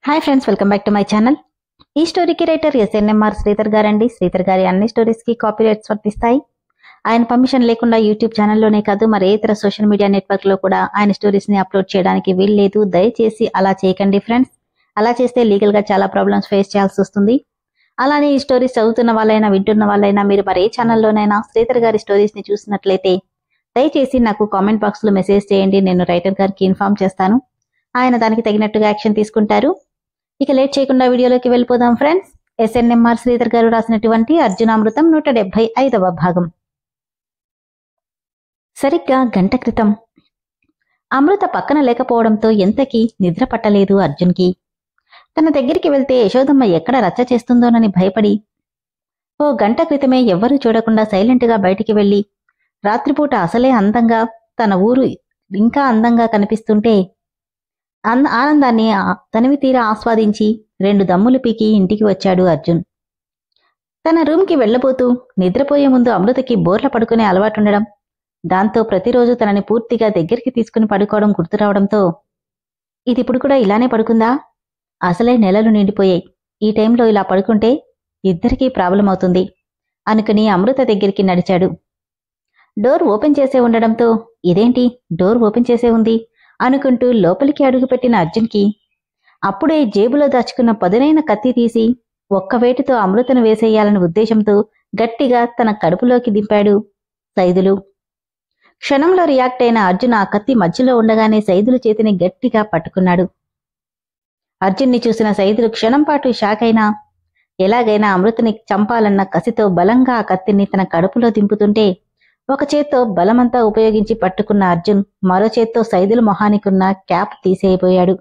Hi friends, welcome back to my channel. ఈ స్టోరీకి writer SNMR Sridhar గారండి. శ్రీధర్ గారి అన్ని స్టోరీస్ కి కాపీ రైట్స్ వర్తిస్తాయి. ఆయన పర్మిషన్ లేకుండా యూట్యూబ్ ఛానల్లోనే కాదు మరే ఇతర సోషల్ మీడియా నెట్వర్క్ లో కూడా ఆయన స్టోరీస్ ని అప్లోడ్ చేయడానికి వీల్లేదు. దయచేసి అలా చేయకండి ఫ్రెండ్స్. అలా చేస్తే లీగల్ గా చాలా ప్రాబ్లమ్స్ ఫేస్ చేయాల్సి వస్తుంది. అలానే ఈ స్టోరీస్ చదువుతున్న వాళ్ళైనా వింటున్న వాళ్ళైనా మీరు మరే ఛానల్లోనైనా శ్రీధర్ గారి స్టోరీస్ ని చూసినట్లయితే దయచేసి నాకు కామెంట్ బాక్స్ లో మెసేజ్ చేయండి. నేను రైటర్ గారికి ఇన్ఫార్మ్ చేస్తాను. ఆయన దానికి తగినట్టుగా యాక్షన్ తీసుకుంటారు. ఇక లేట్ చేయకుండా వీడియోలోకి వెళ్ళిపోదాం ఫ్రెండ్స్. ఎస్ఎన్ఎంఆర్ శ్రీధర్ గారు రాసినటువంటి అర్జునామృతం 175వ భాగం. సరిగ్గా గంట క్రితం అమృత పక్కన లేకపోవడంతో ఎంతకీ నిద్ర పట్టలేదు అర్జున్కి. తన దగ్గరికి వెళ్తే యశోదమ్మ ఎక్కడ రచ్చ చేస్తుందోనని భయపడి ఓ గంట క్రితమే ఎవ్వరూ చూడకుండా సైలెంట్గా బయటికి వెళ్లి రాత్రిపూట అసలే అందంగా తన ఊరు ఇంకా అందంగా కనిపిస్తుంటే ఆనందాన్ని తనివి తీరా ఆస్వాదించి 2 దమ్ములు పీకి ఇంటికి వచ్చాడు అర్జున్. తన రూమ్కి వెళ్లబోతూ నిద్రపోయే ముందు అమృతకి బోర్ల పడుకునే అలవాటుండడం, దాంతో ప్రతిరోజు తనని పూర్తిగా దగ్గరికి తీసుకుని పడుకోవడం గుర్తురావడంతో ఇదిప్పుడు కూడా ఇలానే పడుకుందా? అసలే నెలలు నిండిపోయాయి. ఈ టైంలో ఇలా పడుకుంటే ఇద్దరికీ ప్రాబ్లం అవుతుంది అనుకుని అమృత దగ్గరికి నడిచాడు. డోర్ ఓపెన్ చేసే ఉండడంతో ఇదేంటి డోర్ ఓపెన్ చేసే ఉంది అనుకుంటూ లోపలికి అడుగుపెట్టిన అర్జున్కి అప్పుడే జేబులో దాచుకున్న పదునైన కత్తి తీసి ఒక్క వేటుతో అమృతను వేసేయాలనే ఉద్దేశంతో గట్టిగా తన కడుపులోకి దింపాడు సైదులు. క్షణంలో రియాక్ట్ అయిన అర్జున్ ఆ కత్తి మధ్యలో ఉండగానే సైదులు చేతిని గట్టిగా పట్టుకున్నాడు. అర్జున్ని చూసిన సైదులు క్షణం పాటు షాక్ అయినా ఎలాగైనా అమృతని చంపాలన్న కసితో బలంగా ఆ కత్తిని తన కడుపులో దింపుతుంటే ఒక చేత్తో బలమంతా ఉపయోగించి పట్టుకున్న అర్జున్ మరో చేత్తో సైదుల మొహానికున్న క్యాప్ తీసేయబోయాడు.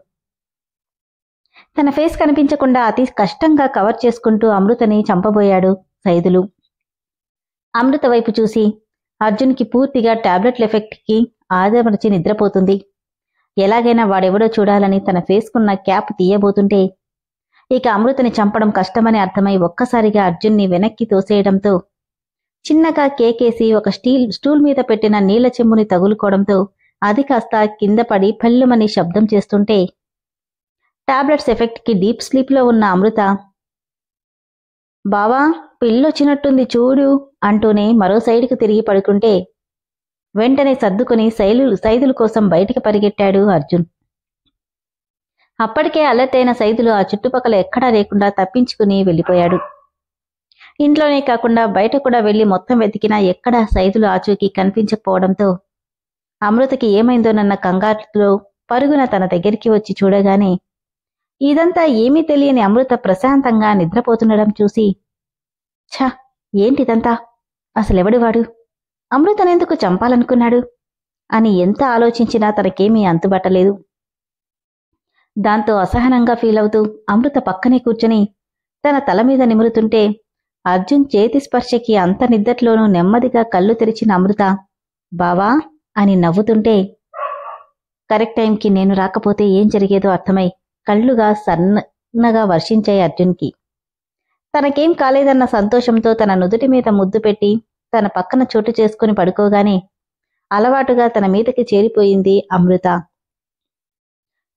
తన ఫేస్ కనిపించకుండా అతి కష్టంగా కవర్ చేసుకుంటూ అమృతని చంపబోయాడు సైదులు. అమృత వైపు చూసి అర్జున్కి పూర్తిగా టాబ్లెట్ల ఎఫెక్ట్కి ఆదమర్చి నిద్రపోతుంది. ఎలాగైనా వాడెవడో చూడాలని తన ఫేస్కున్న క్యాప్ తీయబోతుంటే ఇక అమృతని చంపడం కష్టమని అర్థమై ఒక్కసారిగా అర్జున్ని వెనక్కి తోసేయడంతో చిన్నగా కేకేసి ఒక స్టూల్ మీద పెట్టిన నీళ్ల చెంబుని తగులుకోవడంతో అది కాస్త కింద పడి పెళ్ళుమని శబ్దం చేస్తుంటే టాబ్లెట్స్ ఎఫెక్ట్కి డీప్ స్లీప్లో ఉన్న అమృత బావా పిల్లొచ్చినట్టుంది చూడు అంటూనే మరో సైడ్కి తిరిగి పడుకుంటే వెంటనే సర్దుకుని సైదుల కోసం బయటికి పరిగెట్టాడు అర్జున్. అప్పటికే అలర్ట్ అయిన సైదులు ఆ చుట్టుపక్కల ఎక్కడా లేకుండా తప్పించుకుని వెళ్ళిపోయాడు. ఇంట్లోనే కాకుండా బయట కూడా వెళ్లి మొత్తం వెతికినా ఎక్కడా సైదులు ఆచూకీ కనిపించకపోవడంతో అమృతకి ఏమైందోనన్న కంగారులో పరుగున తన దగ్గరికి వచ్చి చూడగానే ఇదంతా ఏమీ తెలియని అమృత ప్రశాంతంగా నిద్రపోతుండడం చూసి ఛ ఏంటిదంతా, అసలెవడివాడు, అమృతనెందుకు చంపాలనుకున్నాడు అని ఎంత ఆలోచించినా తనకేమీ అంతుబట్టలేదు. దాంతో అసహనంగా ఫీల్ అవుతూ అమృత పక్కనే కూర్చుని తన తల మీద నిమురుతుంటే అర్జున్ చేతి స్పర్శకి అంత నిద్దట్లోనూ నెమ్మదిగా కళ్ళు తెరిచిన అమృత బావా అని నవ్వుతుంటే కరెక్ట్ టైంకి నేను రాకపోతే ఏం జరిగేదో అర్థమై కళ్ళుగా సన్నగా వర్షించాయి అర్జున్కి. తనకేం కాలేదన్న సంతోషంతో తన నుదుటి మీద ముద్దు పెట్టి తన పక్కన చోటు చేసుకుని పడుకోగానే అలవాటుగా తన మీదకి చేరిపోయింది అమృత.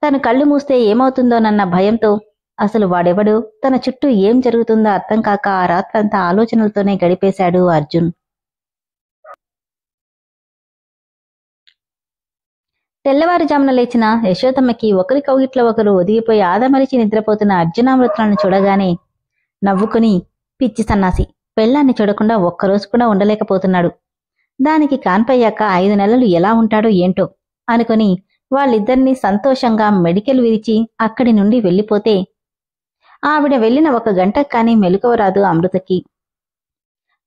తను కళ్ళు మూస్తే ఏమవుతుందోనన్న భయంతో అసలు వాడెవడు, తన చుట్టూ ఏం జరుగుతుందో అర్థం కాక ఆ రాత్రంతా ఆలోచనలతోనే గడిపేశాడు అర్జున్. తెల్లవారుజామున లేచిన యశోదమ్మకి ఒకరి కౌగిట్లో ఒకరు ఒదిగిపోయి ఆదమరిచి నిద్రపోతున్న అర్జునామృతలను చూడగానే నవ్వుకుని పిచ్చి సన్నాసి పెళ్ళాన్ని చూడకుండా ఒక్కరోజు కూడా ఉండలేకపోతున్నాడు, దానికి కాన్పయ్యాక 5 నెలలు ఎలా ఉంటాడో ఏంటో అనుకుని వాళ్ళిద్దరినీ సంతోషంగా మెడికల్ విరిచి అక్కడి నుండి వెళ్ళిపోతే ఆవిడ వెళ్లిన 1 గంట కానీ మెలకువ రాదు అమృతకి.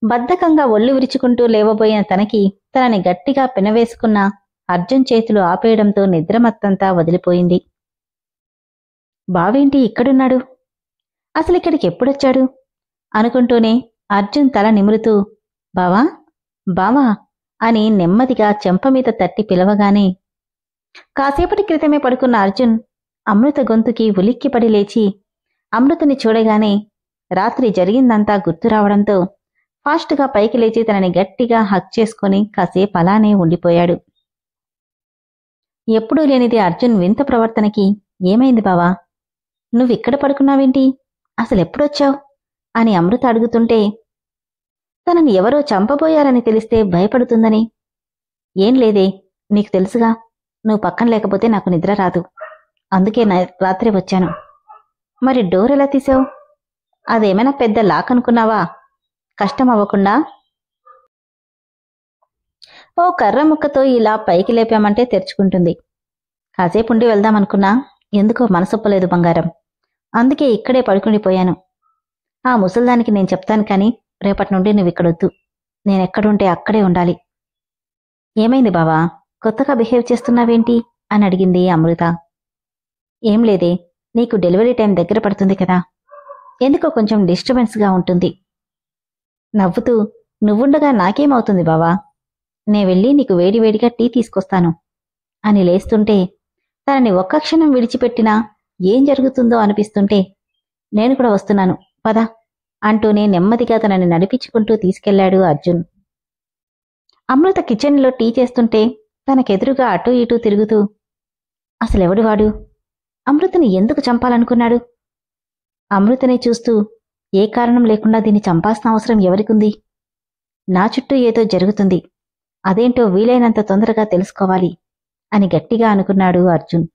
బద్ధకంగా ఒళ్ళు విరుచుకుంటూ లేవబోయిన తనకి తనని గట్టిగా పెనవేసుకున్న అర్జున్ చేతులు ఆపేయడంతో నిద్రమత్తంతా వదిలిపోయింది. బావేంటి ఇక్కడున్నాడు, అసలిక్కడికి ఎప్పుడొచ్చాడు అనుకుంటూనే అర్జున్ తల నిమురుతూ బావా బావా అని నెమ్మదిగా చెంపమీద తట్టి పిలవగానే కాసేపటి క్రితమే పడుకున్న అర్జున్ అమృత గొంతుకి ఉలిక్కిపడి లేచి అమృతని చూడగానే రాత్రి జరిగిందంతా గుర్తురావడంతో ఫాస్ట్గా పైకి లేచి తనని గట్టిగా హక్ చేసుకుని కాసేపు అలానే ఉండిపోయాడు. ఎప్పుడూ లేనిది అర్జున్ వింత ప్రవర్తనకి ఏమైంది బావా నువ్విక్కడ పడుకున్నావేంటి? అసలెప్పుడొచ్చావు? అని అమృత అడుగుతుంటే తనని ఎవరో చంపబోయారని తెలిస్తే భయపడుతుందని. ఏం లేదే, నీకు తెలుసుగా, నువ్వు పక్కన లేకపోతే నాకు నిద్ర రాదు. అందుకే రాత్రి వచ్చాను. మరి డోర్ ఎలా తీసావు? అదేమైనా పెద్ద లాక్ అనుకున్నావా? కష్టం అవ్వకుండా ఓ కర్ర ముక్కతో ఇలా పైకి లేపామంటే తెరుచుకుంటుంది. కాసేపుండి వెళ్దామనుకున్నా, ఎందుకో మనసొప్పలేదు బంగారం. అందుకే ఇక్కడే పడుకుండిపోయాను. ఆ ముసల్దానికి నేను చెప్తాను కానీ రేపటి నుండి నువ్విక్కడొద్దు. నేనెక్కడుంటే అక్కడే ఉండాలి. ఏమైంది బావా, కొత్తగా బిహేవ్ చేస్తున్నావేంటి అని అడిగింది అమృత. ఏం లేదే, నీకు డెలివరీ టైం దగ్గర పడుతుంది కదా, ఎందుకో కొంచెం డిస్టర్బెన్స్గా ఉంటుంది. నవ్వుతూ, నువ్వుండగా నాకేమవుతుంది బావా, నే వెళ్ళి నీకు వేడివేడిగా టీ తీసుకొస్తాను అని లేస్తుంటే తనని ఒక్క క్షణం విడిచిపెట్టినా ఏం జరుగుతుందో అనిపిస్తుంటే, నేను కూడా వస్తున్నాను పద అంటూనే నెమ్మదిగా తనని నడిపించుకుంటూ తీసుకెళ్లాడు అర్జున్. అమృత కిచెన్లో టీ చేస్తుంటే తనకెదురుగా అటూ ఇటూ తిరుగుతూ, అసలెవడు వాడు? అమృతని ఎందుకు చంపాలనుకున్నాడు? అమృతని చూస్తూ, ఏ కారణం లేకుండా దీన్ని చంపాల్సిన అవసరం ఎవరికుంది? నా చుట్టూ ఏదో జరుగుతుంది, అదేంటో వీలైనంత తొందరగా తెలుసుకోవాలి అని గట్టిగా అనుకున్నాడు అర్జున్.